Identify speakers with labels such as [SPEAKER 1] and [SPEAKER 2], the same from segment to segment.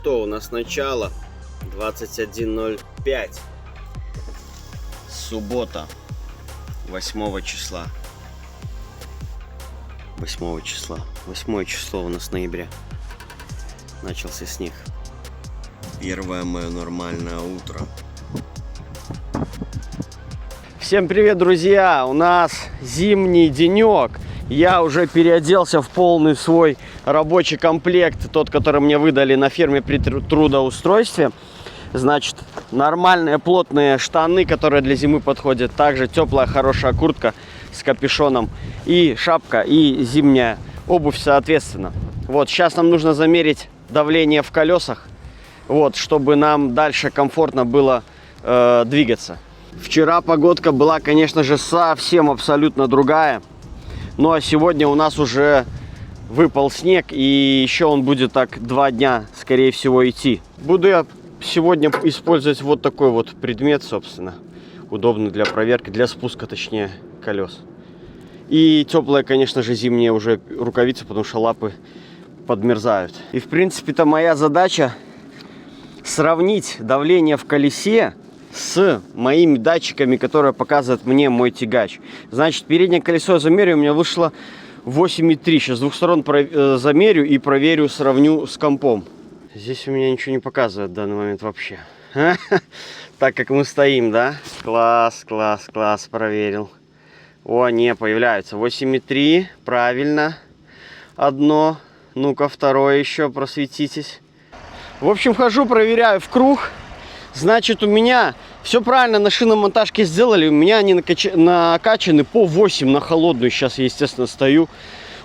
[SPEAKER 1] что, у нас начало 21:05. Суббота 8 числа. 8 числа. 8 число у нас ноября. Начался снег. Первое мое нормальное утро. Всем привет, друзья! У нас зимний денек. Я уже переоделся в полный свой рабочий комплект, тот, который мне выдали на фирме при трудоустройстве. Значит, нормальные плотные штаны, которые для зимы подходят. Также теплая хорошая куртка с капюшоном и шапка, и зимняя обувь соответственно. Вот, сейчас нам нужно замерить давление в колесах, вот, чтобы нам дальше комфортно было двигаться. Вчера погодка была, конечно же, совсем абсолютно другая. Ну а сегодня у нас уже выпал снег, и еще он будет так 2 дня, скорее всего, идти. Буду я сегодня использовать вот такой вот предмет, собственно. Удобный для проверки, для спуска, точнее, колес. И теплые, конечно же, зимние уже рукавицы, потому что лапы подмерзают. И, в принципе-то, моя задача сравнить давление в колесе с моими датчиками, которые показывает мне мой тягач. Значит, переднее колесо я замерю, у меня вышло 8,3. Сейчас с двух сторон замерю и проверю, сравню с компом. Здесь у меня ничего не показывает в данный момент вообще. Так как мы стоим, да? Класс, класс, класс, проверил. О, не, появляются 8,3, правильно. Одно, ну-ка второе еще, просветитесь. В общем, хожу, проверяю в круг. Значит, у меня все правильно на шиномонтажке сделали. У меня они накачаны по 8 на холодную. Сейчас я, естественно, стою.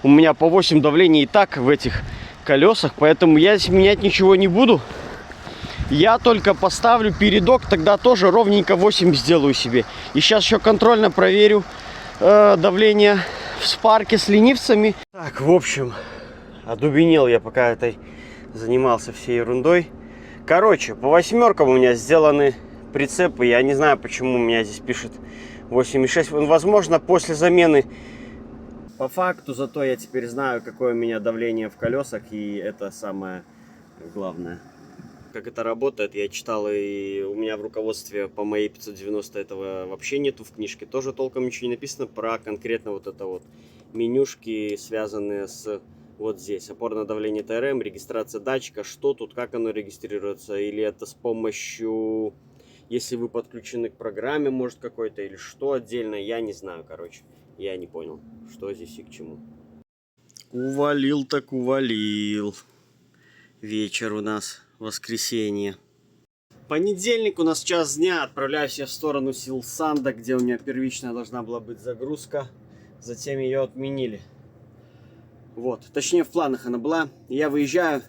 [SPEAKER 1] У меня по 8 давления и так в этих колесах. Поэтому я здесь менять ничего не буду. Я только поставлю передок. Тогда тоже ровненько 8 сделаю себе. И сейчас еще контрольно проверю давление в спарке с ленивцами. Так, в общем, одубенел я, пока этой занимался всей ерундой. Короче, по 8-кам у меня сделаны прицепы. Я не знаю, почему у меня здесь пишет 8,6. Возможно, после замены. По факту, зато я теперь знаю, какое у меня давление в колесах. И это самое главное. Как это работает, я читал, и у меня в руководстве по моей 590 этого вообще нету. В книжке тоже толком ничего не написано про конкретно вот это вот менюшки, связанные с... Вот здесь опорное давление ТРМ, регистрация датчика, что тут, как оно регистрируется, или это с помощью, если вы подключены к программе, может какой-то, или что отдельно, я не знаю, короче, я не понял, что здесь и к чему. Увалил так увалил. Вечер у нас, воскресенье. Понедельник у нас час дня, отправляюсь я в сторону Силсанда, где у меня первичная должна была быть загрузка, затем ее отменили. Вот, точнее в планах она была. Я выезжаю.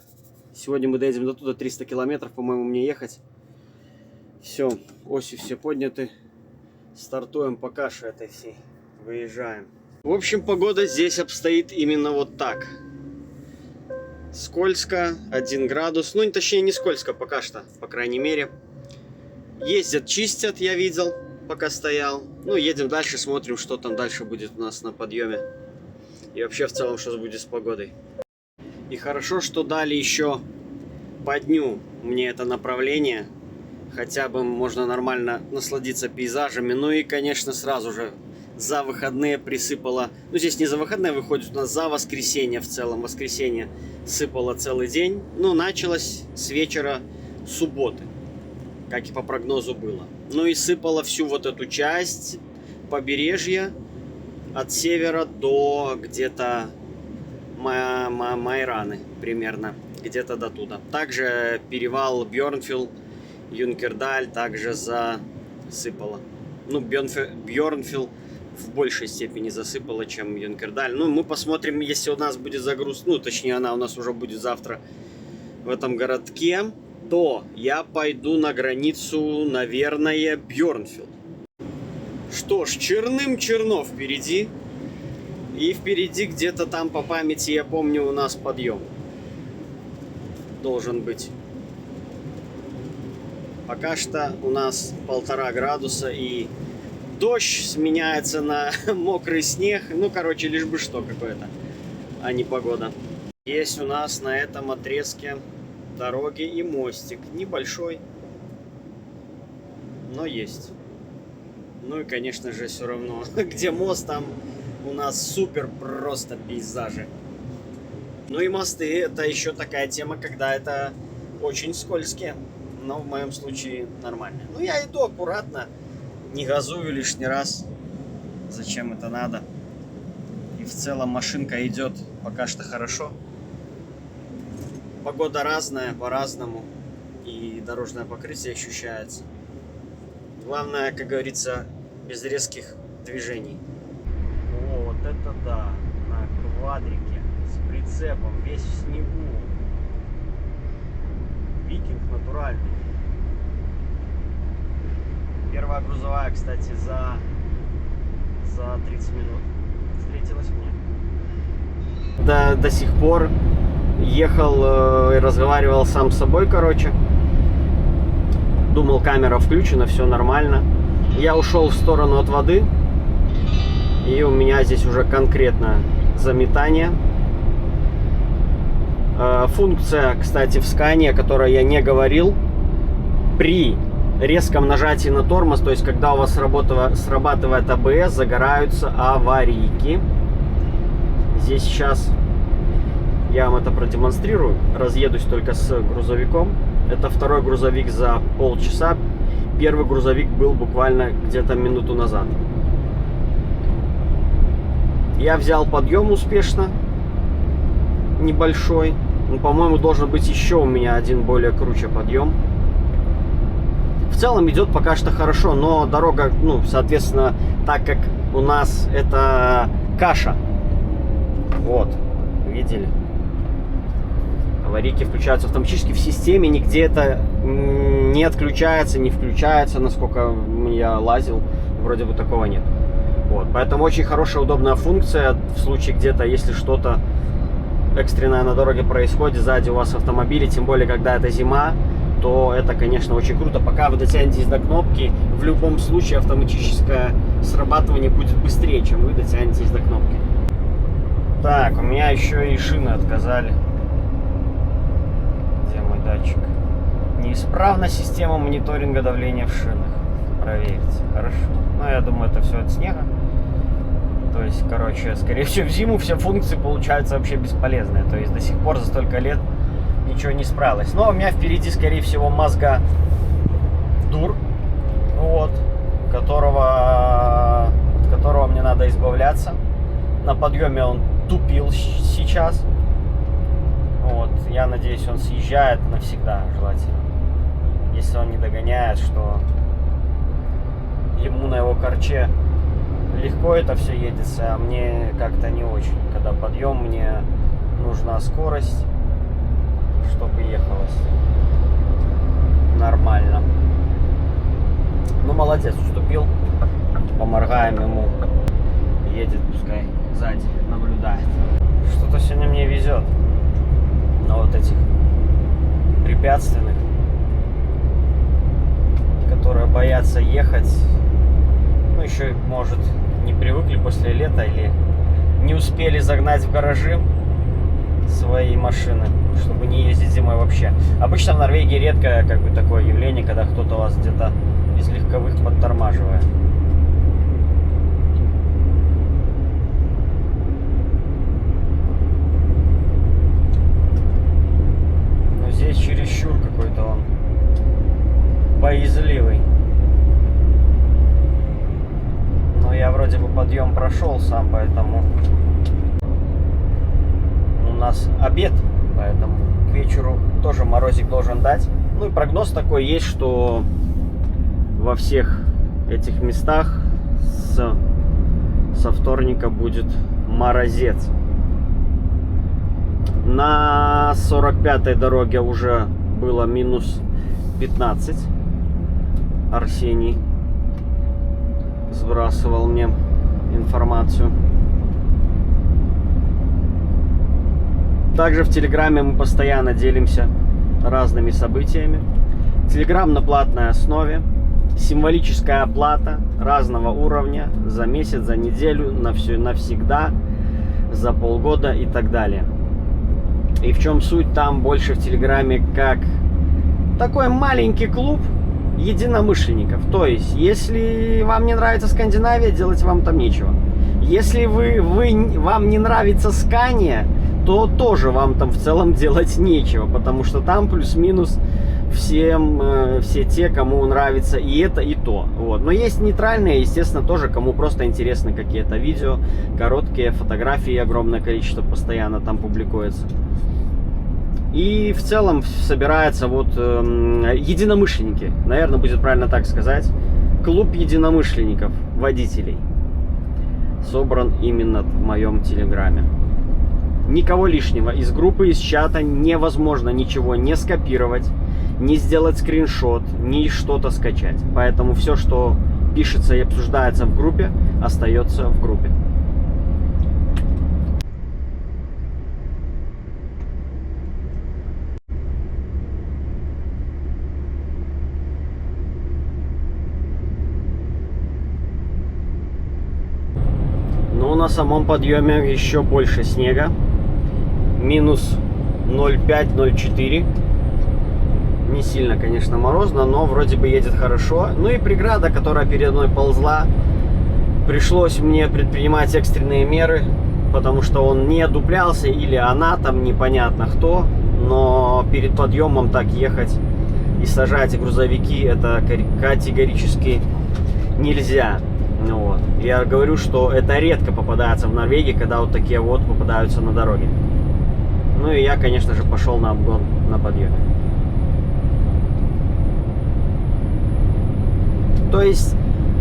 [SPEAKER 1] Сегодня мы доедем до туда 300 километров, по-моему, мне ехать. Все, оси все подняты. Стартуем по каше этой всей. Выезжаем. В общем, погода здесь обстоит именно вот так. Скользко, 1 градус. Ну, точнее, не скользко пока что, по крайней мере. Ездят, чистят, я видел, пока стоял. Ну, едем дальше, смотрим, что там дальше будет у нас на подъеме. И вообще в целом, что будет с погодой. И хорошо, что дали еще по дню мне это направление. Хотя бы можно нормально насладиться пейзажами. Ну и, конечно, сразу же за выходные присыпало. Ну, здесь не за выходные выходит, у нас за воскресенье в целом. Воскресенье сыпало целый день. Ну, началось с вечера субботы, как и по прогнозу было. Ну и сыпало всю вот эту часть побережья. От севера до где-то Майраны, примерно, где-то до туда. Также перевал Бьорнфилл, Юнкердаль также засыпало. Ну, Бьорнфилл в большей степени засыпало, чем Юнкердаль. Ну, мы посмотрим, если у нас будет загрузка, ну, точнее, она у нас уже будет завтра в этом городке, то я пойду на границу, наверное, Бьорнфилл. Что ж, черным-черно впереди. И впереди где-то там по памяти, я помню, у нас подъем должен быть. Пока что у нас 1,5 градуса и дождь сменяется на мокрый снег. Ну, короче, лишь бы что какое-то, а не погода. Есть у нас на этом отрезке дороги и мостик. Небольшой, но есть. Ну и, конечно же, все равно, где мост, там у нас супер просто пейзажи. Ну и мосты — это еще такая тема, когда это очень скользкие. Но в моем случае нормально. Ну я иду аккуратно, не газую лишний раз. Зачем это надо? И в целом машинка идет пока что хорошо. Погода разная, по-разному. И дорожное покрытие ощущается. Главное, как говорится, без резких движений. О, вот это да! На квадрике с прицепом, весь в снегу. Викинг натуральный. Первая грузовая, кстати, за 30 минут встретилась мне. До сих пор ехал и разговаривал сам с собой, короче. Думал, камера включена, все нормально. Я ушел в сторону от воды. И у меня здесь уже конкретно заметание. Функция, кстати, в Scania, о которой я не говорил, при резком нажатии на тормоз, то есть когда у вас срабатывает АБС, загораются аварийки. Здесь сейчас я вам это продемонстрирую. Разъедусь только с грузовиком. Это второй грузовик за полчаса. Первый грузовик был буквально где-то минуту назад. Я взял подъем успешно. Небольшой. Ну, по-моему, должен быть еще у меня один более круче подъем. В целом идет пока что хорошо, но дорога, ну, соответственно, так как у нас это каша. Вот, видели? Аварийки включаются автоматически в системе, нигде это не отключается, не включается, насколько я лазил, вроде бы такого нет. Вот, поэтому очень хорошая, удобная функция в случае где-то, если что-то экстренное на дороге происходит, сзади у вас автомобили, тем более, когда это зима, то это, конечно, очень круто. Пока вы дотянетесь до кнопки, в любом случае автоматическое срабатывание будет быстрее, чем вы дотянетесь до кнопки. Так, у меня еще и шины отказали. Где мой датчик? Неисправна система мониторинга давления в шинах. Проверьте. Хорошо. Ну, я думаю, это все от снега. То есть, короче, скорее всего, в зиму все функции получаются вообще бесполезные. То есть, до сих пор за столько лет ничего не справилось. Но у меня впереди, скорее всего, Mazda Dur, вот, от которого мне надо избавляться. На подъеме он тупил сейчас. Вот, я надеюсь, он съезжает навсегда, желательно. Если он не догоняет, что ему на его корче легко это все едется, а мне как-то не очень. Когда подъем, мне нужна скорость, чтобы ехалось нормально. Ну, молодец, уступил. Поморгаем ему. Едет, пускай сзади наблюдает. Что-то сегодня мне везет на вот этих препятственных, которые боятся ехать. Ну, еще, может, не привыкли после лета или не успели загнать в гаражи свои машины, чтобы не ездить зимой вообще. Обычно в Норвегии редкое как бы такое явление, когда кто-то вас где-то из легковых подтормаживает. Но здесь чересчур какой-то он боязливый. Но я вроде бы подъем прошел сам, поэтому у нас обед, поэтому к вечеру тоже морозик должен дать. Ну и прогноз такой есть, что во всех этих местах со вторника будет морозец. На 45-й дороге уже было минус 15. Арсений сбрасывал мне информацию. Также в Телеграме мы постоянно делимся разными событиями. Телеграм на платной основе. Символическая оплата разного уровня за месяц, за неделю, на все, навсегда, за полгода и так далее. И в чем суть? Там больше в Телеграме как такой маленький клуб единомышленников. То есть, если вам не нравится Скандинавия, делать вам там нечего. Если вам не нравится Скания, то тоже вам там в целом делать нечего, потому что там плюс-минус все те, кому нравится и это, и то. Вот. Но есть нейтральные, естественно, тоже, кому просто интересны какие-то видео, короткие фотографии, огромное количество постоянно там публикуется. И в целом собираются вот единомышленники, наверное, будет правильно так сказать, клуб единомышленников, водителей, собран именно в моем Телеграме. Никого лишнего из группы, из чата невозможно ничего не скопировать, не сделать скриншот, ни что-то скачать. Поэтому все, что пишется и обсуждается в группе, остается в группе. Но на самом подъеме еще больше снега. Минус 0,5-0,4. Не сильно, конечно, морозно, но вроде бы едет хорошо. Ну и преграда, которая передо мной ползла, пришлось мне предпринимать экстренные меры, потому что он не дуплялся, или она там, непонятно кто. Но перед подъемом так ехать и сажать грузовики, это категорически нельзя. Вот. Я говорю, что это редко попадается в Норвегии, когда вот такие вот попадаются на дороге. Ну и я, конечно же, пошел на обгон на подъеме. То есть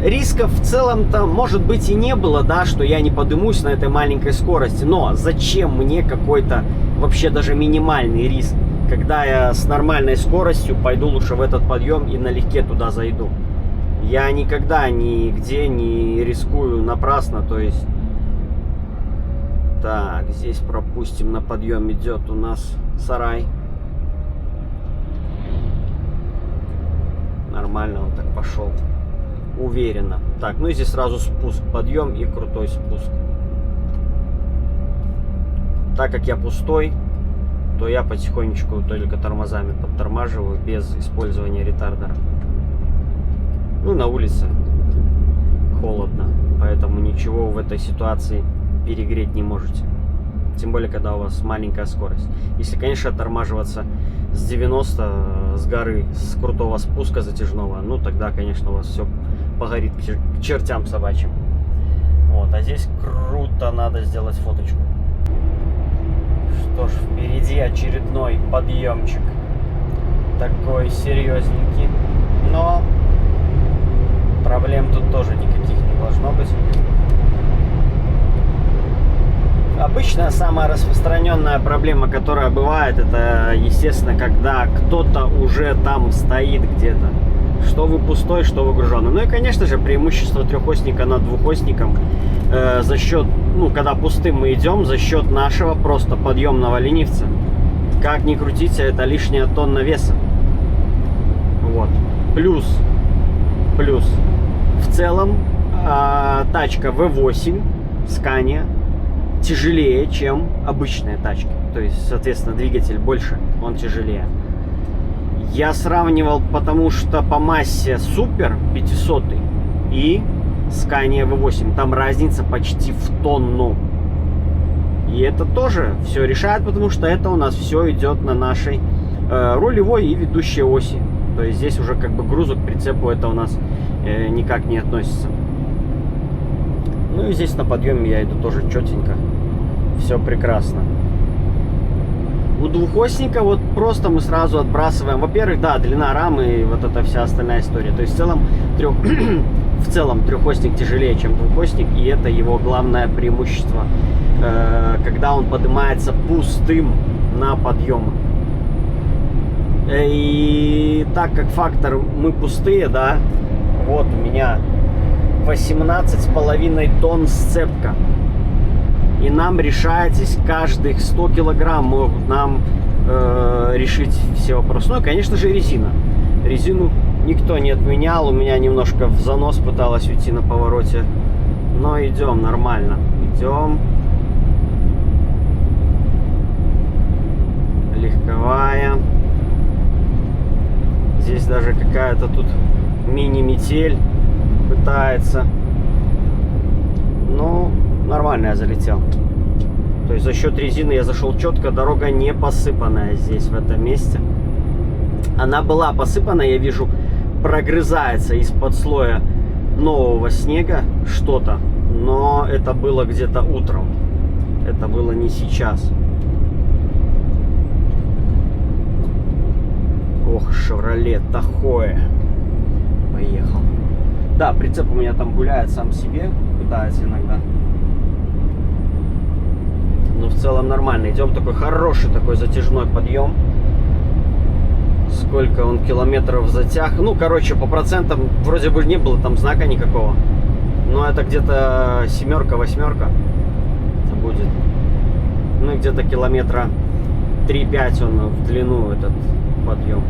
[SPEAKER 1] рисков в целом-то, может быть, и не было, да, что я не подымусь на этой маленькой скорости. Но зачем мне какой-то вообще даже минимальный риск, когда я с нормальной скоростью пойду лучше в этот подъем и налегке туда зайду? Я никогда нигде не рискую напрасно, то есть... Так, здесь пропустим, на подъем идет у нас сарай. Нормально он так пошел. Уверенно. Так, ну и здесь сразу спуск, подъем и крутой спуск. Так как я пустой, то я потихонечку только тормозами подтормаживаю, без использования ретардера. Ну, на улице холодно, поэтому ничего в этой ситуации перегреть не можете. Тем более, когда у вас маленькая скорость. Если, конечно, оттормаживаться с 90 с горы, с крутого спуска затяжного, ну, тогда, конечно, у вас все погорит к чертям собачьим. Вот, а здесь круто, надо сделать фоточку. Что ж, впереди очередной подъемчик. Такой серьезненький. Но проблем тут тоже никаких не должно быть. Обычно самая распространенная проблема, которая бывает, это, естественно, когда кто-то уже там стоит где-то. Что вы пустой, что вы груженный. Ну и, конечно же, преимущество трехосника над двухосником за счет, ну, когда пустым мы идем, за счет нашего просто подъемного ленивца. Как ни крутите, это лишняя тонна веса. Вот. Плюс, в целом, тачка V8 Scania тяжелее, чем обычные тачки. То есть, соответственно, двигатель больше, он тяжелее. Я сравнивал, потому что по массе Супер 500 и Scania V8. Там разница почти в тонну. И это тоже все решает, потому что это у нас все идет на нашей рулевой и ведущей оси. То есть здесь уже как бы грузу к прицепу это у нас никак не относится. Ну и здесь на подъеме я иду тоже четенько. Все прекрасно. У двухосника вот просто мы сразу отбрасываем. Во-первых, да, длина рамы и вот эта вся остальная история. То есть в целом трехосник тяжелее, чем двухосник. И это его главное преимущество, когда он поднимается пустым на подъем. И так как фактор мы пустые, да, вот у меня 18,5 тонн сцепка. И нам решаетесь, каждых 100 килограмм могут нам решить все вопросы. Ну и, конечно же, резина. Резину никто не отменял. У меня немножко в занос пыталась уйти на повороте. Но идем нормально. Идем. легковая. Здесь даже какая-то тут мини-метель пытается. Ну, нормально я залетел. То есть за счет резины я зашел четко. Дорога не посыпанная здесь, в этом месте. Она была посыпана, я вижу, прогрызается из-под слоя нового снега что-то. Но это было где-то утром. Это было не сейчас. Ох, Chevrolet Tahoe. Поехал. Да, прицеп у меня там гуляет сам себе. Пытается иногда. Но в целом нормально. Идем такой хороший такой затяжной подъем. Сколько он километров затяг. Ну, короче, по процентам вроде бы не было там знака никакого. Но это где-то 7-8 будет. Ну, где-то километра 3-5 он в длину, этот подъем.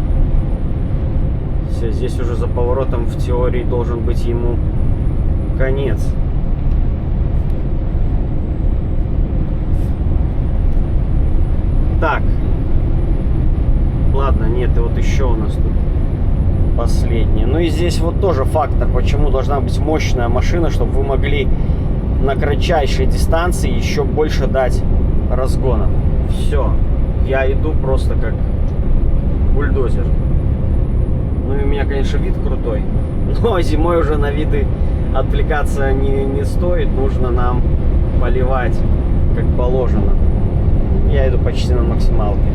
[SPEAKER 1] Все, здесь уже за поворотом в теории должен быть ему конец. Так. Ладно, нет, и вот еще у нас тут последнее. Ну и здесь вот тоже фактор, почему должна быть мощная машина, чтобы вы могли на кратчайшей дистанции еще больше дать разгона. Все, я иду просто как бульдозер. Ну и у меня, конечно, вид крутой. Но зимой уже на виды отвлекаться не стоит. Нужно нам поливать как положено. Я иду почти на максималке.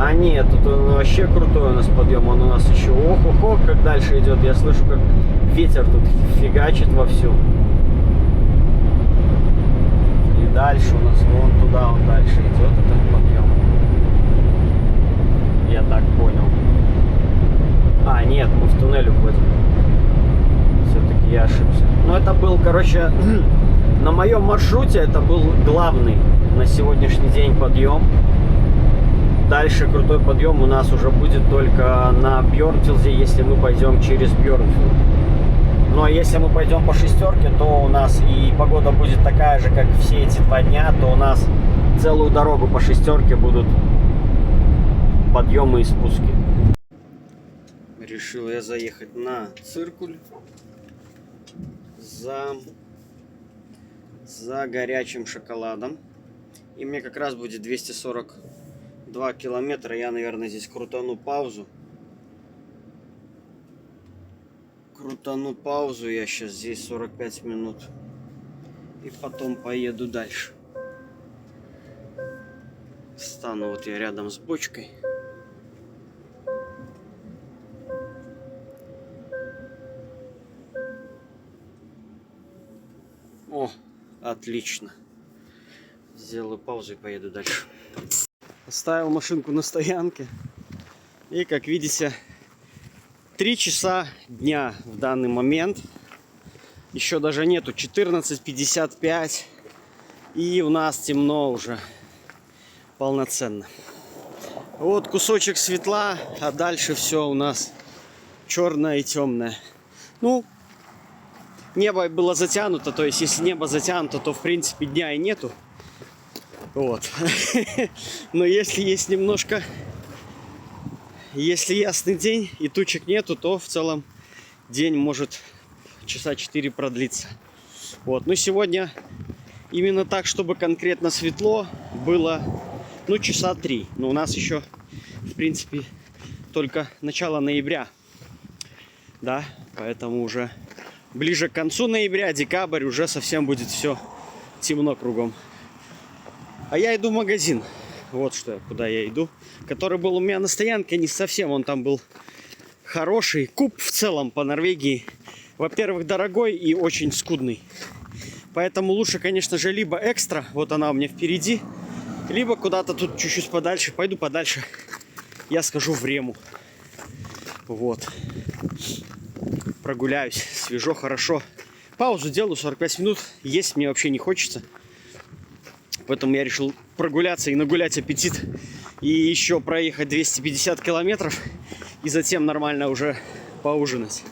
[SPEAKER 1] А нет, тут он вообще крутой у нас подъем. Он у нас еще ох-ох-ох, как дальше идет. Я слышу, как ветер тут фигачит вовсю. И дальше у нас вон туда, он дальше идет этот подъем. Я так понял. А, нет, мы в туннель уходим. Все-таки я ошибся. Но это был, короче, на моем маршруте это был главный на сегодняшний день подъем. Дальше крутой подъем у нас уже будет только на Бьорнфилде, если мы пойдем через Бьорнфилд. Ну а если мы пойдем по шестерке, то у нас и погода будет такая же, как все эти 2 дня, то у нас целую дорогу по шестерке будут подъемы и спуски. Решил я заехать на циркуль за горячим шоколадом. И мне как раз будет 242 километра. Я, наверное, здесь крутану паузу. Я сейчас здесь 45 минут. И потом поеду дальше. Встану вот я рядом с бочкой. О, отлично. Сделаю паузу и поеду дальше. Оставил машинку на стоянке. И, как видите, 3 часа дня в данный момент. Еще даже нету 14:55. И у нас темно уже полноценно. Вот кусочек светла, а дальше все у нас черное и темное. Ну, небо было затянуто, то есть если небо затянуто, то в принципе дня и нету. Вот. Но если есть немножко, если ясный день и тучек нету, то в целом день может часа 4 продлиться. Вот. Но сегодня именно так, чтобы конкретно светло было, ну, часа 3. Но у нас еще, в принципе, только начало ноября. Да, поэтому уже ближе к концу ноября, декабрь, уже совсем будет все темно кругом. А я иду в магазин. Вот что, куда я иду. Который был у меня на стоянке, не совсем он там был хороший. Куб в целом по Норвегии, во-первых, дорогой и очень скудный. Поэтому лучше, конечно же, либо экстра, вот она у меня впереди, либо куда-то тут чуть-чуть подальше. Пойду подальше. Я схожу в Рему. Вот. Прогуляюсь. Свежо, хорошо. Паузу делаю, 45 минут. Есть мне вообще не хочется. Поэтому я решил прогуляться и нагулять аппетит. И еще проехать 250 километров. И затем нормально уже поужинать.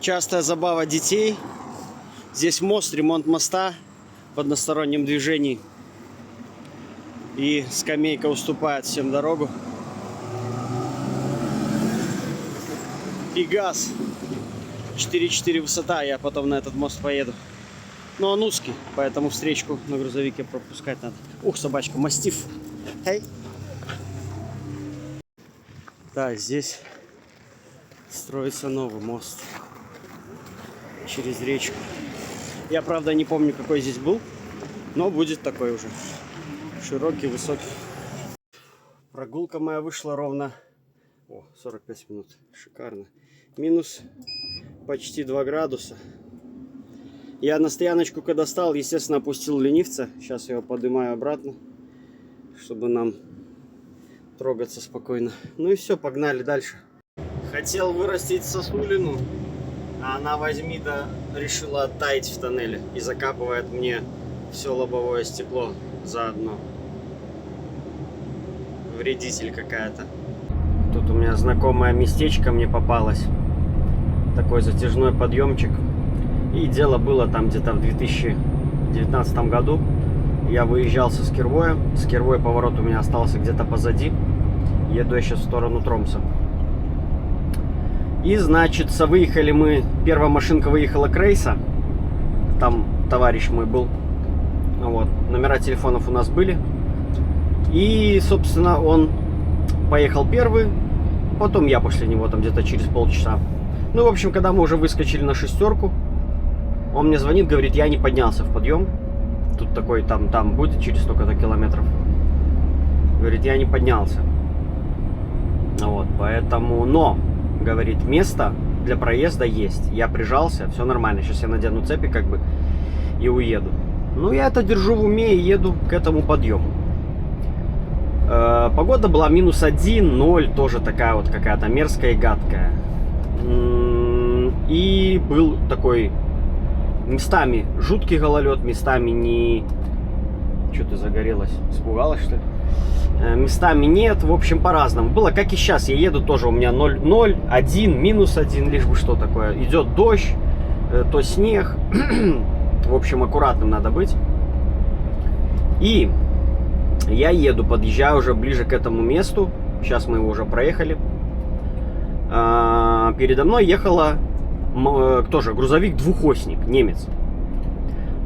[SPEAKER 1] Частая забава детей. Здесь мост, ремонт моста в одностороннем движении. И скамейка уступает всем дорогу. И газ. 4,4 высота. Я потом на этот мост поеду. Но он узкий, поэтому встречку на грузовике пропускать надо. Ух, собачка, мастиф. Эй. Да, здесь строится новый мост через речку. Я, правда, не помню, какой здесь был, но будет такой уже. Широкий, высокий. Прогулка моя вышла ровно 45 минут. Шикарно. Минус почти 2 градуса. Я на стояночку, когда стал, естественно, опустил ленивца. Сейчас я его поднимаю обратно, чтобы нам трогаться спокойно. Ну и все, погнали дальше. Хотел вырастить сосулину, а она возьми да решила оттаять в тоннеле и закапывает мне все лобовое стекло заодно. Вредитель какая-то. Тут у меня знакомое местечко мне попалось. Такой затяжной подъемчик. И дело было там где-то в 2019 году. Я выезжал со Скирвоя. Скирвой поворот у меня остался где-то позади. Еду я сейчас в сторону Тромса. И, значит, выехали мы. Первая машинка выехала к рейса. Там товарищ мой был. Вот. Номера телефонов у нас были. И, собственно, он поехал первый. Потом я после него там где-то через полчаса. Ну, в общем, когда мы уже выскочили на шестерку, он мне звонит, говорит, я не поднялся в подъем. Тут такой, там будет через столько-то километров. Говорит, я не поднялся. Вот, поэтому, но, говорит, место для проезда есть. Я прижался, все нормально. Сейчас я надену цепи как бы и уеду. Ну, я это держу в уме и еду к этому подъему. Погода была -1, 0, тоже такая вот какая-то мерзкая и гадкая. И был такой местами жуткий гололед, местами не... Что ты загорелась? Испугалась, что ли? Местами нет, в общем, по-разному. Было, как и сейчас, я еду тоже, у меня 0, 0, 1, -1, лишь бы что такое. Идет дождь, то снег. В общем, аккуратным надо быть. И я еду, подъезжаю уже ближе к этому месту. Сейчас мы его уже проехали. Передо мной ехала кто же, грузовик двухосник, немец.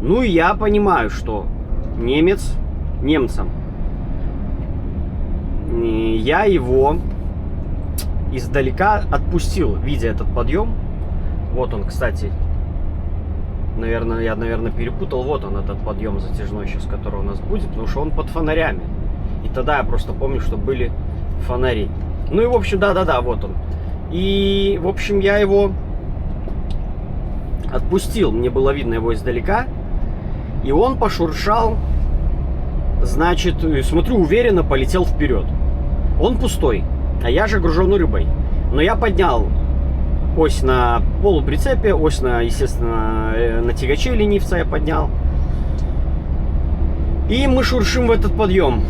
[SPEAKER 1] Ну и я понимаю, что немец немцам. Я его издалека отпустил, видя этот подъем. Вот он, кстати. Я, наверное, перепутал. Вот он, этот подъем затяжной сейчас, который у нас будет, потому что он под фонарями. И тогда я просто помню, что были фонари. Ну и, в общем, да, вот он. И, в общем, я его отпустил. Мне было видно его издалека. И он пошуршал. Значит, смотрю, уверенно полетел вперед. Он пустой, а я же гружен рыбой. Но я поднял ось на полуприцепе, ось на, естественно, на тягаче ленивца я поднял. И мы шуршим в этот подъем.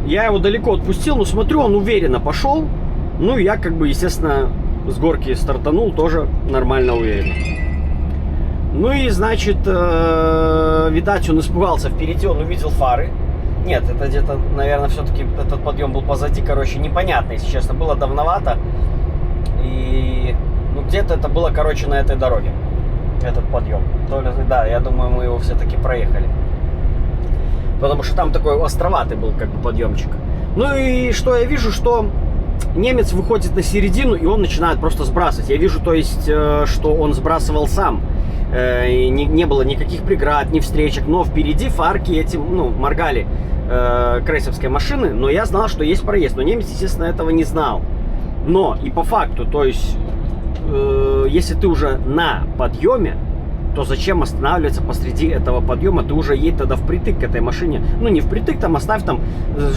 [SPEAKER 1] Я его далеко отпустил, но смотрю, он уверенно пошел. Ну, я как бы, естественно, с горки стартанул, тоже нормально уверенно. Ну и, значит, видать, он испугался впереди, он увидел фары. Нет, это где-то, наверное, все-таки этот подъем был позади, короче, непонятно, если честно, было давновато. И, ну, где-то это было, короче, на этой дороге, этот подъем. Да, я думаю, мы его все-таки проехали. Потому что там такой островатый был, как бы, подъемчик. Ну и что я вижу, что немец выходит на середину, и он начинает просто сбрасывать. Я вижу, то есть, что он сбрасывал сам. Не было никаких преград, ни встречек, но впереди фарки этим, ну, моргали крейсовской машины, но я знал, что есть проезд, но немец, естественно, этого не знал. Но и по факту, то есть, если ты уже на подъеме, то зачем останавливаться посреди этого подъема? Ты уже едь тогда впритык к этой машине. Ну, не впритык, там оставь там,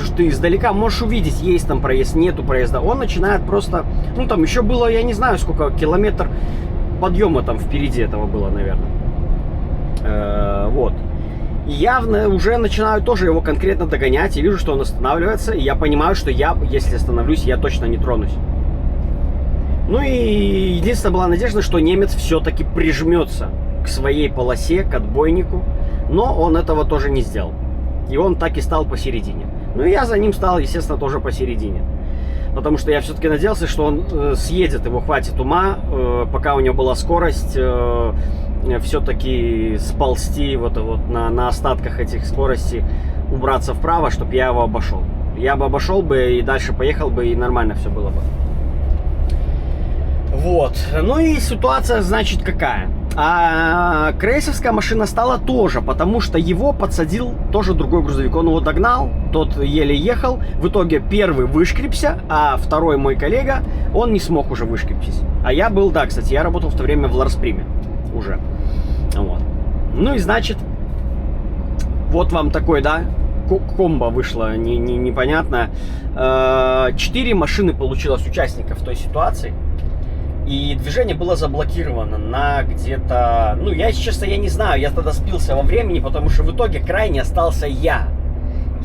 [SPEAKER 1] что ты издалека можешь увидеть, есть там проезд, нету проезда. Он начинает просто, ну, там еще было, я не знаю, сколько, километр подъема там впереди этого было, наверное. Вот. И я уже начинаю тоже его конкретно догонять. И вижу, что он останавливается. И я понимаю, что я, если остановлюсь, я точно не тронусь. Ну и единственная была надежда, что немец все-таки прижмется к своей полосе, к отбойнику. Но он этого тоже не сделал. И он так и стал посередине. Ну и я за ним стал, естественно, тоже посередине. Потому что я все-таки надеялся, что он съедет, его хватит ума, пока у него была скорость, все-таки сползти вот на остатках этих скоростей, убраться вправо, чтобы я его обошел. Я бы обошел бы и дальше поехал бы, и нормально все было бы. Вот. Ну и ситуация, значит, какая? А крейсовская машина стала тоже, потому что его подсадил тоже другой грузовик. Он его догнал, тот еле ехал. В итоге первый вышкребся, а второй мой коллега, он не смог уже вышкрепсись. А я был, да, кстати, я работал в то время в Ларсприме уже. Вот. Ну и значит, вот вам такой, да, комбо вышло непонятно. 4 машины получилось участников той ситуации. И движение было заблокировано на где-то... Ну, я, честно, я не знаю, я тогда спился во времени, потому что в итоге крайне остался я.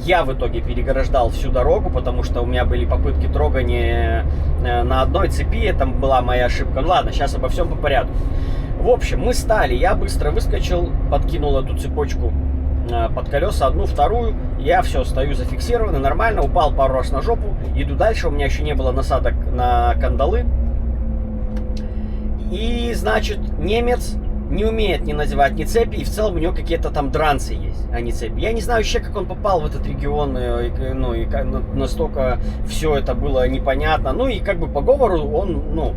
[SPEAKER 1] Я в итоге переграждал всю дорогу, потому что у меня были попытки трогания на одной цепи, там была моя ошибка. Ну ладно, сейчас обо всем по порядку. В общем, мы стали, я быстро выскочил, подкинул эту цепочку под колеса, одну, вторую. Я все, стою зафиксированный, нормально, упал пару раз на жопу, иду дальше, у меня еще не было насадок на кандалы. И, значит, немец не умеет ни надевать ни цепи, и в целом у него какие-то там дранцы есть, а не цепи. Я не знаю вообще, как он попал в этот регион, ну, и настолько все это было непонятно. Ну, и как бы по говору он, ну,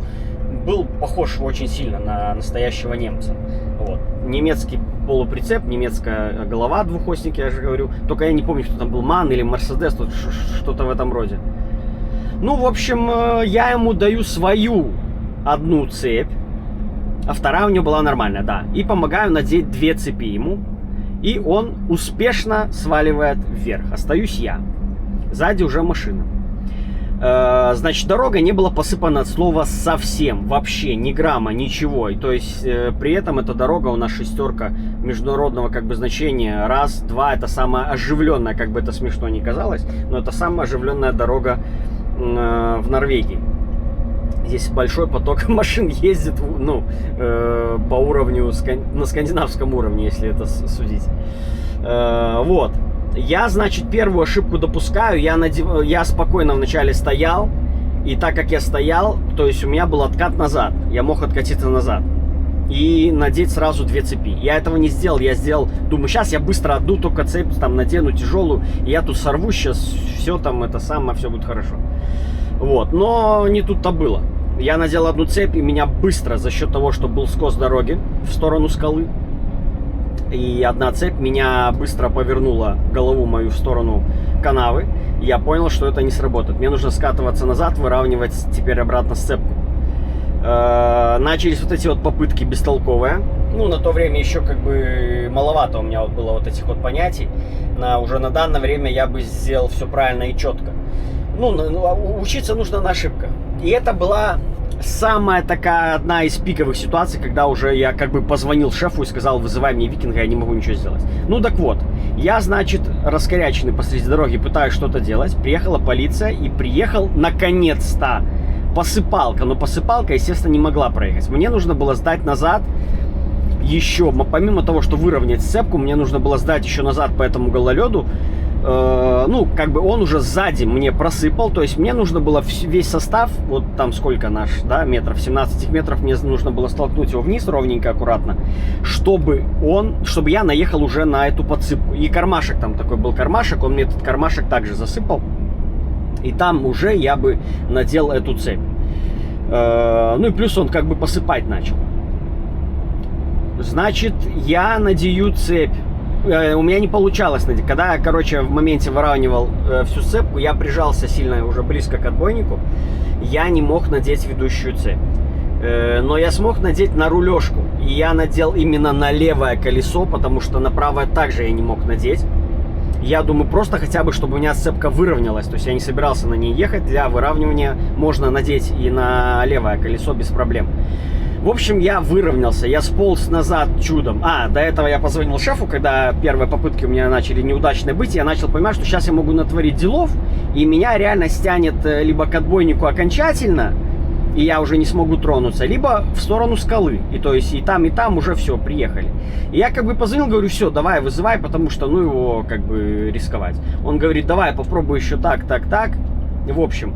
[SPEAKER 1] был похож очень сильно на настоящего немца. Вот. Немецкий полуприцеп, немецкая голова, двухосник, я же говорю. Только я не помню, кто там был, МАН или Мерседес, что-то в этом роде. Ну, в общем, я ему даю свою одну цепь, а вторая у него была нормальная, да. И помогаю надеть 2 цепи ему. И он успешно сваливает вверх. Остаюсь я. Сзади уже машина. Значит, дорога не была посыпана от слова совсем. Вообще, ни грамма, ничего. И то есть, при этом эта дорога у нас шестерка международного как бы значения. 1, 2, это самая оживленная, как бы это смешно ни казалось, но это самая оживленная дорога в Норвегии. Здесь большой поток машин ездит, ну, по уровню, на скандинавском уровне, если это судить. Вот. Я, значит, первую ошибку допускаю. Я спокойно вначале стоял. И так как я стоял, то есть у меня был откат назад. Я мог откатиться назад. И надеть сразу 2 цепи. Я этого не сделал. Я сделал, думаю, сейчас я быстро отду только цепь, там надену тяжелую. И я тут сорву сейчас, все там, это самое, все будет хорошо. Вот, но не тут-то было. Я надел одну цепь, и меня быстро, за счет того, что был скос дороги в сторону скалы, и одна цепь меня быстро повернула голову мою в сторону канавы, и я понял, что это не сработает. Мне нужно скатываться назад, выравнивать теперь обратно сцепку. Начались вот эти вот попытки бестолковые. Ну, на то время еще как бы маловато у меня вот было вот этих вот понятий. Уже на данное время я бы сделал все правильно и четко. Ну, учиться нужно на ошибках. И это была самая такая, одна из пиковых ситуаций, когда уже я как бы позвонил шефу и сказал, вызывай мне викинга, я не могу ничего сделать. Ну так вот, я, значит, раскоряченный посреди дороги, пытаюсь что-то делать. Приехала полиция и приехал, наконец-то, посыпалка. Но посыпалка, естественно, не могла проехать. Мне нужно было сдать назад еще, помимо того, что выровнять сцепку, мне нужно было сдать еще назад по этому гололеду. Ну, как бы он уже сзади мне просыпал, то есть мне нужно было весь состав, вот там сколько наш, да, метров, 17 метров, мне нужно было столкнуть его вниз ровненько, аккуратно, чтобы я наехал уже на эту подсыпку. И кармашек, там такой был кармашек, он мне этот кармашек также засыпал, и там уже я бы надел эту цепь. Ну и плюс он как бы посыпать начал. Значит, я надею цепь. У меня не получалось. Когда я, короче, в моменте выравнивал всю цепку, я прижался сильно уже близко к отбойнику. Я не мог надеть ведущую цепь. Но я смог надеть на рулежку. И я надел именно на левое колесо, потому что на правое также я не мог надеть. Я думаю, просто хотя бы, чтобы у меня цепка выровнялась. То есть я не собирался на ней ехать. Для выравнивания можно надеть и на левое колесо без проблем. В общем, я выровнялся, я сполз назад чудом. До этого я позвонил шефу, когда первые попытки у меня начали неудачно быть. Я начал понимать, что сейчас я могу натворить делов, и меня реально стянет либо к отбойнику окончательно, и я уже не смогу тронуться, либо в сторону скалы. И то есть и там уже все, приехали. И я как бы позвонил, говорю, все, давай, вызывай, потому что, ну, его как бы рисковать. Он говорит, давай, попробуй еще так. В общем,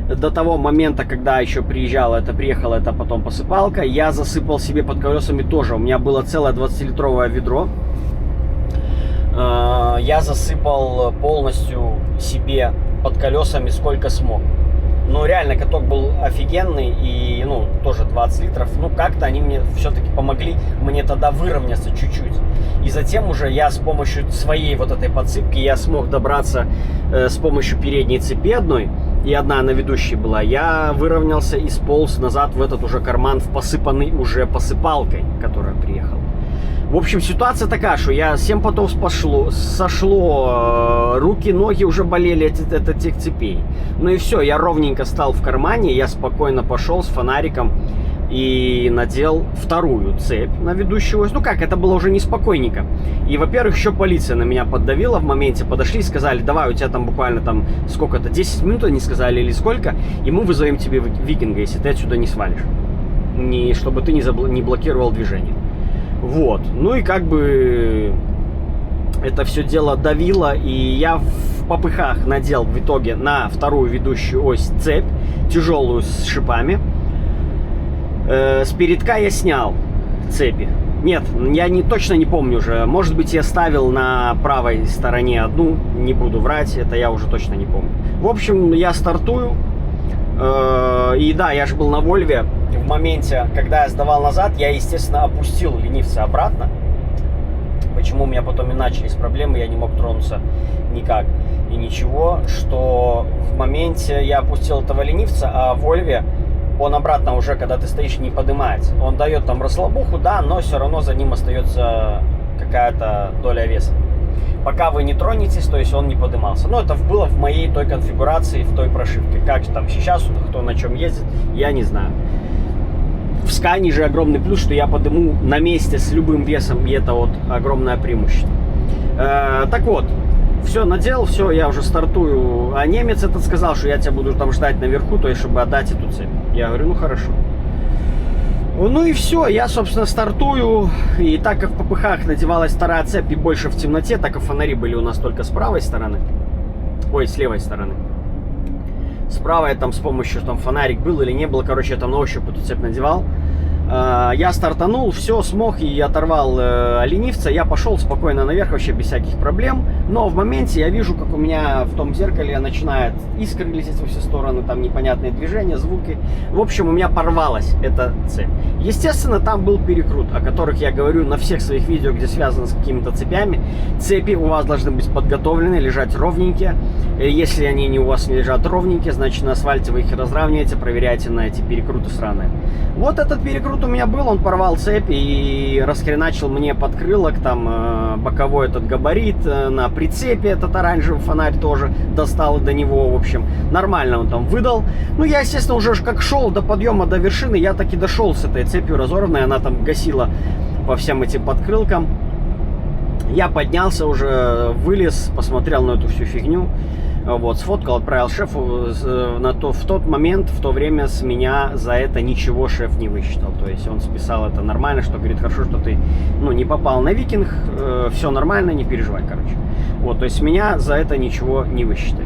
[SPEAKER 1] до того момента, когда еще приехала эта потом посыпалка, я засыпал себе под колесами тоже. У меня было целое 20-литровое ведро. Я засыпал полностью себе под колесами сколько смог. Ну, реально, каток был офигенный, и, ну, тоже 20 литров. Ну, как-то они мне все-таки помогли мне тогда выровняться чуть-чуть. И затем уже я с помощью своей вот этой подсыпки, я смог добраться с помощью передней цепи одной, и одна на ведущей была. Я выровнялся и сполз назад в этот уже карман, в посыпанный уже посыпалкой, которая приехала. В общем, ситуация такая, что я 7 потов сошло, руки, ноги уже болели от этих цепей. Ну и все, я ровненько стал в кармане, я спокойно пошел с фонариком и надел вторую цепь на ведущую ось. Ну как, это было уже неспокойненько. И, во-первых, еще полиция на меня поддавила в моменте, подошли и сказали, давай, у тебя там буквально там сколько-то, 10 минут они сказали или сколько, и мы вызовем тебе викинга, если ты отсюда не свалишь. Чтобы ты не блокировал движение. Вот, ну и как бы это все дело давило, и я в попыхах надел в итоге на вторую ведущую ось цепь, тяжелую с шипами. С передка я снял цепи. Нет, я точно не помню уже, может быть, я ставил на правой стороне одну, не буду врать, это я уже точно не помню. В общем, я стартую, и да, я же был на Вольве. В моменте, когда я сдавал назад, я, естественно, опустил ленивца обратно. Почему у меня потом и начались проблемы, я не мог тронуться никак. И ничего, что в моменте я опустил этого ленивца, а в Вольве он обратно уже, когда ты стоишь, не поднимается. Он дает там расслабуху, да, но все равно за ним остается какая-то доля веса. Пока вы не тронетесь, то есть он не поднимался. Но это было в моей той конфигурации, в той прошивке. Как там сейчас, кто на чем ездит, я не знаю. В Скане же огромный плюс, что я подниму на месте с любым весом, и это вот огромное преимущество. Так вот, все надел, все, я уже стартую. А немец этот сказал, что я тебя буду там ждать наверху, то есть, чтобы отдать эту цепь. Я говорю, ну хорошо. Ну и все, я, собственно, стартую. И так как в попыхах надевалась вторая цепь и больше в темноте, так как фонари были у нас только с правой стороны. Ой, с левой стороны. Справа я там с помощью, там фонарик был или не был, короче, я там на ощупь эту цепь надевал. Я стартанул, все, смог и оторвал ленивца. Я пошел спокойно наверх, вообще без всяких проблем. Но в моменте я вижу, как у меня в том зеркале начинает искры лететь во все стороны, там непонятные движения, звуки. В общем, у меня порвалась эта цепь. Естественно, там был перекрут, о которых я говорю на всех своих видео, где связано с какими-то цепями. Цепи у вас должны быть подготовлены, лежать ровненькие. Если они не у вас не лежат ровненькие, значит на асфальте вы их разравниваете, проверяете на эти перекруты сраные. Вот этот перекрут у меня был, он порвал цепь и расхреначил мне подкрылок, там боковой этот габарит, на прицепе этот оранжевый фонарь тоже достал до него, в общем, нормально он там выдал. Ну, я, естественно, уже как шел до подъема, до вершины, я таки дошел с этой цепью разорванной, она там гасила по всем этим подкрылкам. Я поднялся уже, вылез, посмотрел на эту всю фигню. Вот, сфоткал, отправил шефу. В тот момент, в то время с меня за это ничего шеф не высчитал. То есть он списал это нормально, что говорит, хорошо, что ты не попал на викинг, все нормально, не переживай, короче. Вот, то есть меня за это ничего не высчитали.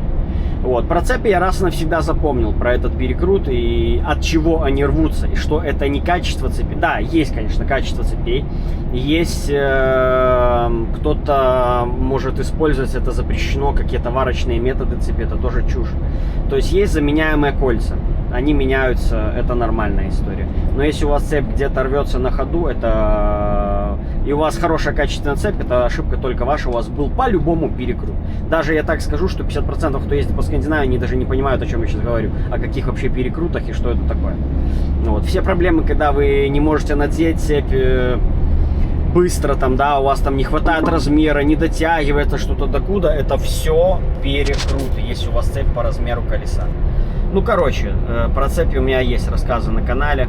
[SPEAKER 1] Вот, про цепи я раз и навсегда запомнил, про этот перекрут и от чего они рвутся, и что это не качество цепи. Да, есть, конечно, качество цепей, есть кто-то может использовать, это запрещено, какие-то варочные методы цепи, это тоже чушь. То есть есть заменяемые кольца, они меняются, это нормальная история. Но если у вас цепь где-то рвется на ходу, это и у вас хорошая качественная цепь, это ошибка только ваша, у вас был по-любому перекрут. Даже я так скажу, что 50% кто ездит по Скандинавии, они даже не понимают, о чем я сейчас говорю, о каких вообще перекрутах и что это такое. Вот. Все проблемы, когда вы не можете надеть цепь быстро, там, да, у вас там не хватает размера, не дотягивается что-то докуда, это все перекруты, если у вас цепь по размеру колеса. Ну, короче, про цепи у меня есть рассказы на канале.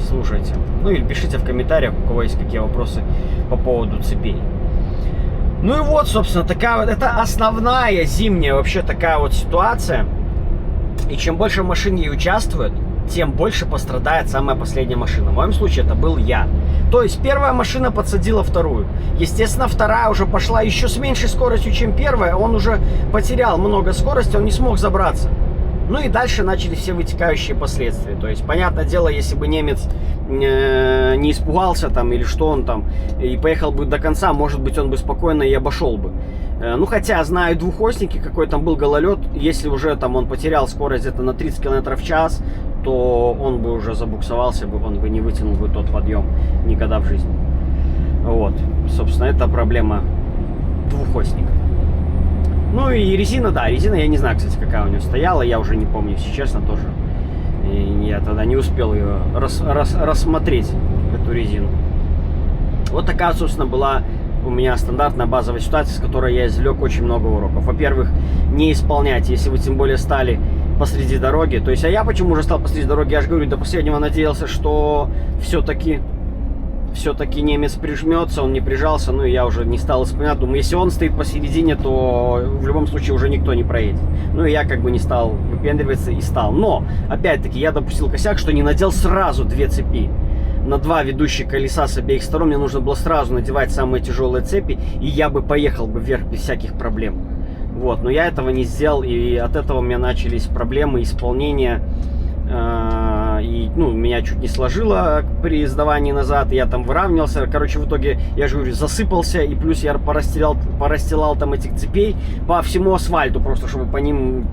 [SPEAKER 1] Слушайте. Ну или пишите в комментариях, у кого есть какие вопросы по поводу цепей. Ну и вот, собственно, такая вот, это основная зимняя вообще такая вот ситуация. И чем больше машин ей участвует, тем больше пострадает самая последняя машина. В моем случае это был я. То есть первая машина подсадила вторую. Естественно, вторая уже пошла еще с меньшей скоростью, чем первая. Он уже потерял много скорости, он не смог забраться. Ну и дальше начались все вытекающие последствия. То есть, понятное дело, если бы немец не испугался там или что он там и поехал бы до конца, может быть, он бы спокойно и обошел бы. Ну, хотя, знаю двухосники, какой там был гололед, если уже там он потерял скорость где-то на 30 км в час, то он бы уже забуксовался бы, он бы не вытянул бы тот подъем никогда в жизни. Вот, собственно, это проблема двухосника. Ну и резина, да, резина, я не знаю, кстати, какая у нее стояла, я уже не помню, если честно, тоже. И я тогда не успел ее рассмотреть, эту резину. Вот такая, собственно, была у меня стандартная базовая ситуация, с которой я извлек очень много уроков. Во-первых, не исполнять, если вы тем более стали посреди дороги. То есть, а я почему уже стал посреди дороги? Я же говорю, до последнего надеялся, что все-таки немец прижмется, он не прижался, ну и я уже не стал исполнять. Думаю, если он стоит посередине, то в любом случае уже никто не проедет. Ну и я как бы не стал выпендриваться и стал. Но, опять-таки, я допустил косяк, что не надел сразу две цепи. На два ведущих колеса с обеих сторон мне нужно было сразу надевать самые тяжелые цепи, и я бы поехал бы вверх без всяких проблем. Вот, но я этого не сделал, и от этого у меня начались проблемы исполнения. И, ну, меня чуть не сложило при сдавании назад, я там выравнивался, короче, в итоге, я же говорю, засыпался, и плюс я порастилал там этих цепей по всему асфальту, просто чтобы по ним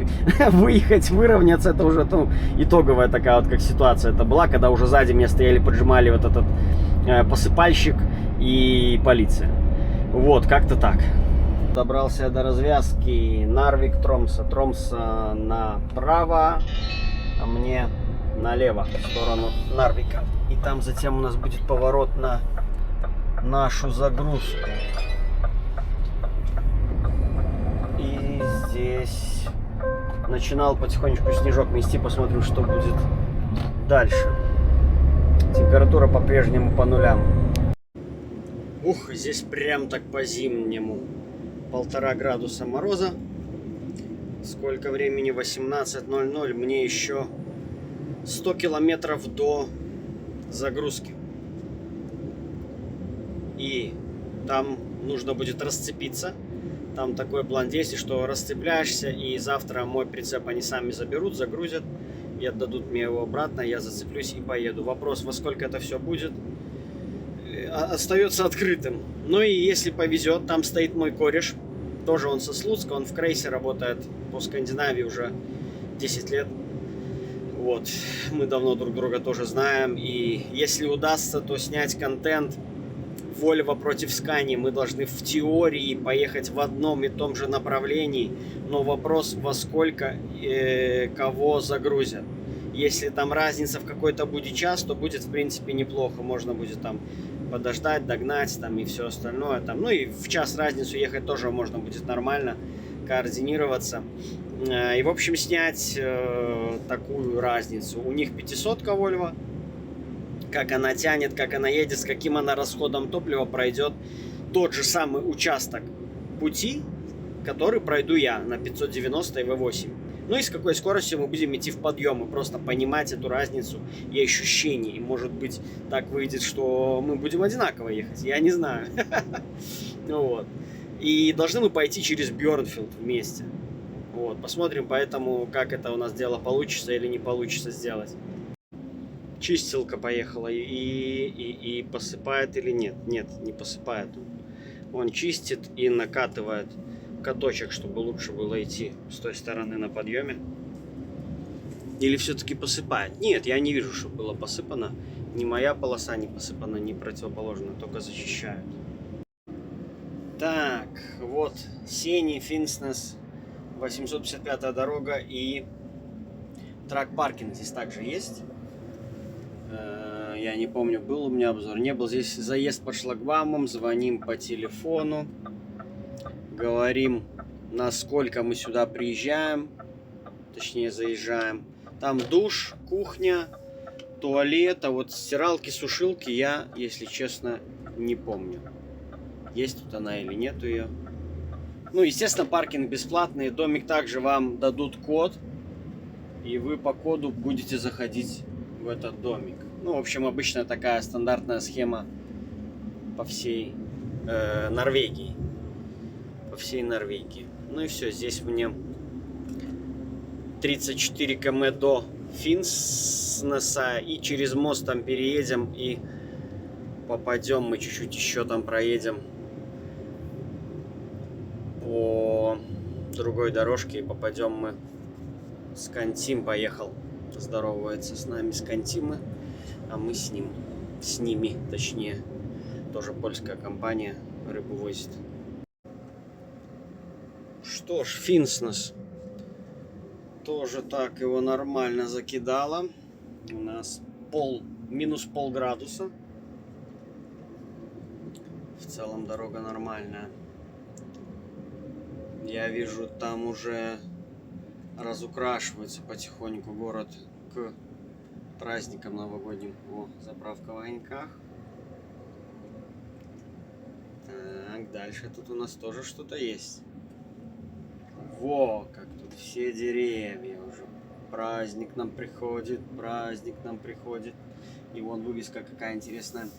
[SPEAKER 1] выехать, выровняться. Это уже, ну, итоговая такая вот как ситуация это была, когда уже сзади меня стояли, поджимали вот этот посыпальщик и полиция. Вот, как-то так. Добрался я до развязки Нарвик-Тромса. Тромса направо, а мне налево, в сторону Нарвика. И там затем у нас будет поворот на нашу загрузку. И здесь начинал потихонечку снежок мести. Посмотрим, что будет дальше. Температура по-прежнему по нулям. Ух, здесь прям так по-зимнему. 1,5 градуса мороза. Сколько времени? 18:00. Мне еще 100 километров до загрузки. И там нужно будет расцепиться. Там такой план действий, что расцепляешься, и завтра мой прицеп они сами заберут, загрузят и отдадут мне его обратно. Я зацеплюсь и поеду. Вопрос, во сколько это все будет, остается открытым. Ну и если повезет, там стоит мой кореш. Тоже он со Слуцка, он в Крейсе работает по Скандинавии уже 10 лет. Вот, мы давно друг друга тоже знаем. И если удастся, то снять контент Volvo против Scania. Мы должны в теории поехать в одном и том же направлении. Но вопрос, во сколько кого загрузят. Если там разница в какой-то будет час, то будет в принципе неплохо. Можно будет там подождать, догнать там и все остальное. Там. Ну и в час разницу ехать тоже можно будет нормально, координироваться. И в общем снять такую разницу. У них 500-ка Volvo. Как она тянет, как она едет, с каким она расходом топлива пройдет тот же самый участок пути, который пройду я на 590 и V8. Ну и с какой скоростью мы будем идти в подъемы, просто понимать эту разницу и ощущения. И может быть так выйдет, что мы будем одинаково ехать, я не знаю. Вот. И должны мы пойти через Бьорнфилд вместе. Вот. Посмотрим поэтому, как это у нас дело получится или не получится сделать. Чистилка поехала и посыпает или нет? Нет, не посыпает. Он чистит и накатывает каточек, чтобы лучше было идти с той стороны на подъеме. Или все-таки посыпает? Нет, я не вижу, что было посыпано. Ни моя полоса не посыпана, ни противоположная, только зачищают. Так, вот Сени, Финснес, 855 дорога и трак-паркинг здесь также есть. Я не помню, был у меня обзор, не был. Здесь заезд по шлагбаумам, звоним по телефону, говорим, насколько мы сюда приезжаем, точнее заезжаем. Там душ, кухня, туалет, а вот стиралки, сушилки я, если честно, не помню. Есть тут она или нет ее. Ну, естественно, паркинг бесплатный. Домик также вам дадут код. и вы по коду будете заходить в этот домик. Ну, в общем, обычная такая стандартная схема по всей Норвегии. По всей Норвегии. Ну и все, здесь мне 34 км до Финснеса, и через мост там переедем и попадем, мы чуть-чуть еще там проедем по другой дорожке и попадем мы. Скантим поехал здоровается с нами, Скантимы, а мы с ним, с ними точнее, тоже польская компания рыбу возит. Что ж, Финснес тоже так его нормально закидало. У нас минус полградуса. В целом дорога нормальная. Я вижу, там уже разукрашивается потихоньку город к праздникам новогодним. О, заправка в огоньках. Так, дальше тут у нас тоже что-то есть. Во, как тут все деревья уже. Праздник нам приходит, праздник нам приходит. И вон вывеска какая интересная.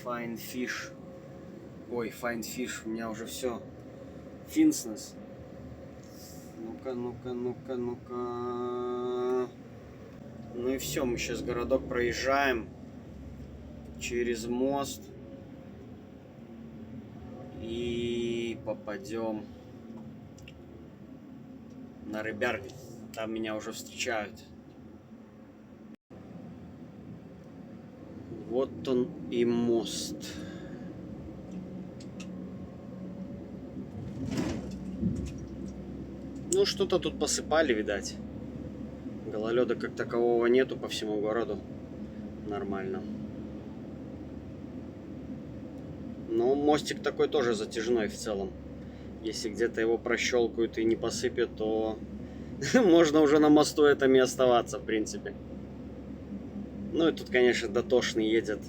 [SPEAKER 1] Fine Fish. Ой, Fine Fish, у меня уже все. Финснес. Ну-ка, ну-ка, ну-ка, ну-ка. Ну и все, мы сейчас городок проезжаем через мост и попадем на Рыбярни. Там меня уже встречают. Вот он и мост. Ну, что-то тут посыпали, видать. Гололеда как такового нету по всему городу. Нормально. Но мостик такой тоже затяжной в целом. Если где-то его прощелкают и не посыпят, то можно уже на мосту этом и оставаться, в принципе. Ну и тут, конечно, дотошный едет.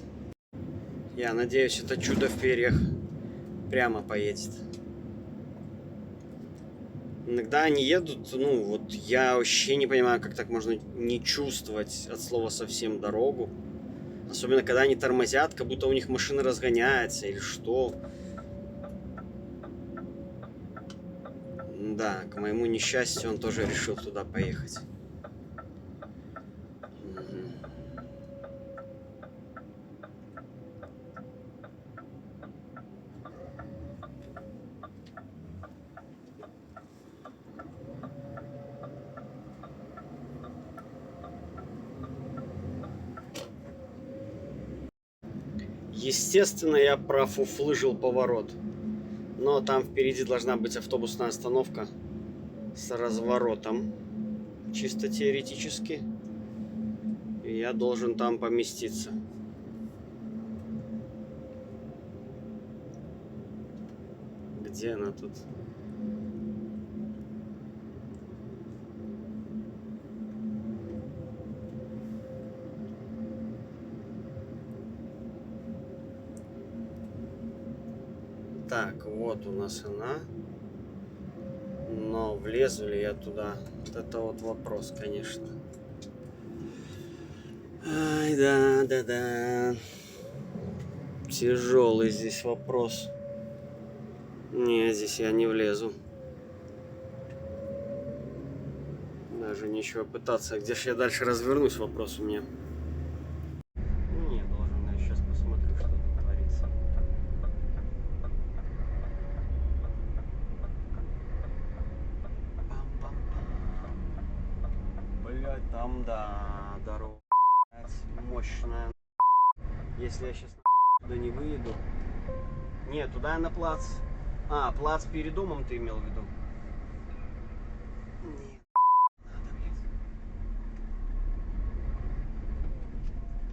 [SPEAKER 1] Я надеюсь, это чудо в перьях прямо поедет. Иногда они едут, ну вот я вообще не понимаю, как так можно не чувствовать от слова совсем дорогу. Особенно, когда они тормозят, как будто у них машина разгоняется или что. Да, к моему несчастью, он тоже решил туда поехать. Естественно, я профуфлыжил поворот. Но там впереди должна быть автобусная остановка с разворотом. Чисто теоретически. И я должен там поместиться. Где она тут? Так, вот у нас она. Но влезу ли я туда? Вот это вот вопрос, конечно. Ай, да. Тяжелый здесь вопрос. Не, здесь я не влезу. Даже нечего пытаться. Где же я дальше развернусь, вопрос у меня. Не, должен. Я сейчас посмотрю, что тут творится. Блять, там, да, дорога мощная. Если я сейчас туда не выеду. Нет, туда я на плац. А, плац перед домом ты имел в виду? Нет, надо, блядь.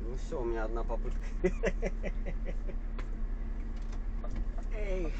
[SPEAKER 1] Ну все, у меня одна попытка. Эй.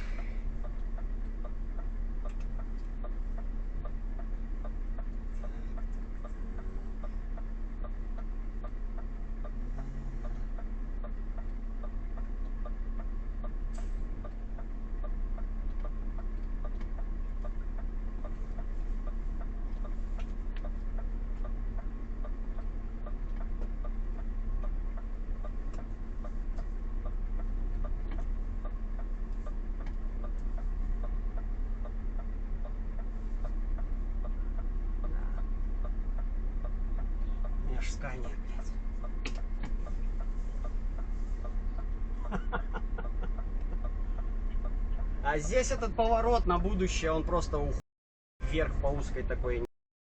[SPEAKER 1] Скания опять. А здесь этот поворот на будущее, он просто уходит вверх по узкой такой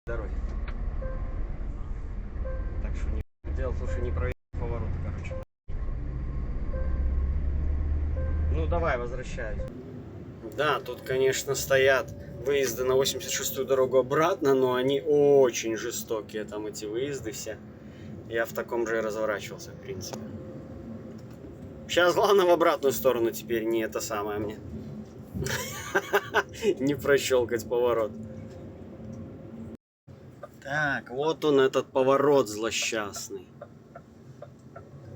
[SPEAKER 1] дороге. Так что не дело, слушай, не проверил поворот, короче. Ну давай, возвращаюсь. Да, тут, конечно, стоят выезды на 86-ю дорогу обратно, но они очень жестокие, там эти выезды все. Я в таком же и разворачивался, в принципе. Сейчас главное в обратную сторону теперь не это самое мне. Не прощелкать поворот. Так, вот он, этот поворот злосчастный,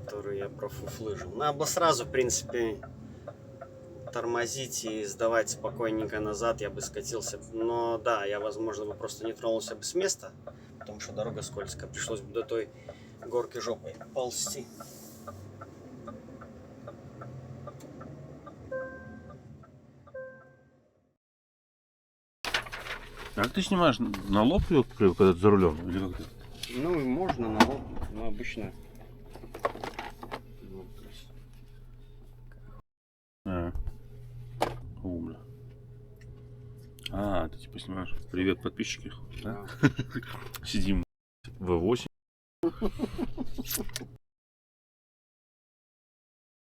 [SPEAKER 1] который я профуфлыжил. Надо было сразу, в принципе, тормозить и сдавать спокойненько назад, я бы скатился. Но да, я, возможно, бы просто не тронулся бы с места, потому что дорога скользкая. Пришлось бы до той горки жопой ползти.
[SPEAKER 2] Как ты снимаешь на лоб ее, когда ты за рулем? Или как ты?
[SPEAKER 1] Ну, можно на лоб, но обычно.
[SPEAKER 2] Бля. А, ты типа снимаешь. Привет, подписчики. Да? Сидим в V8.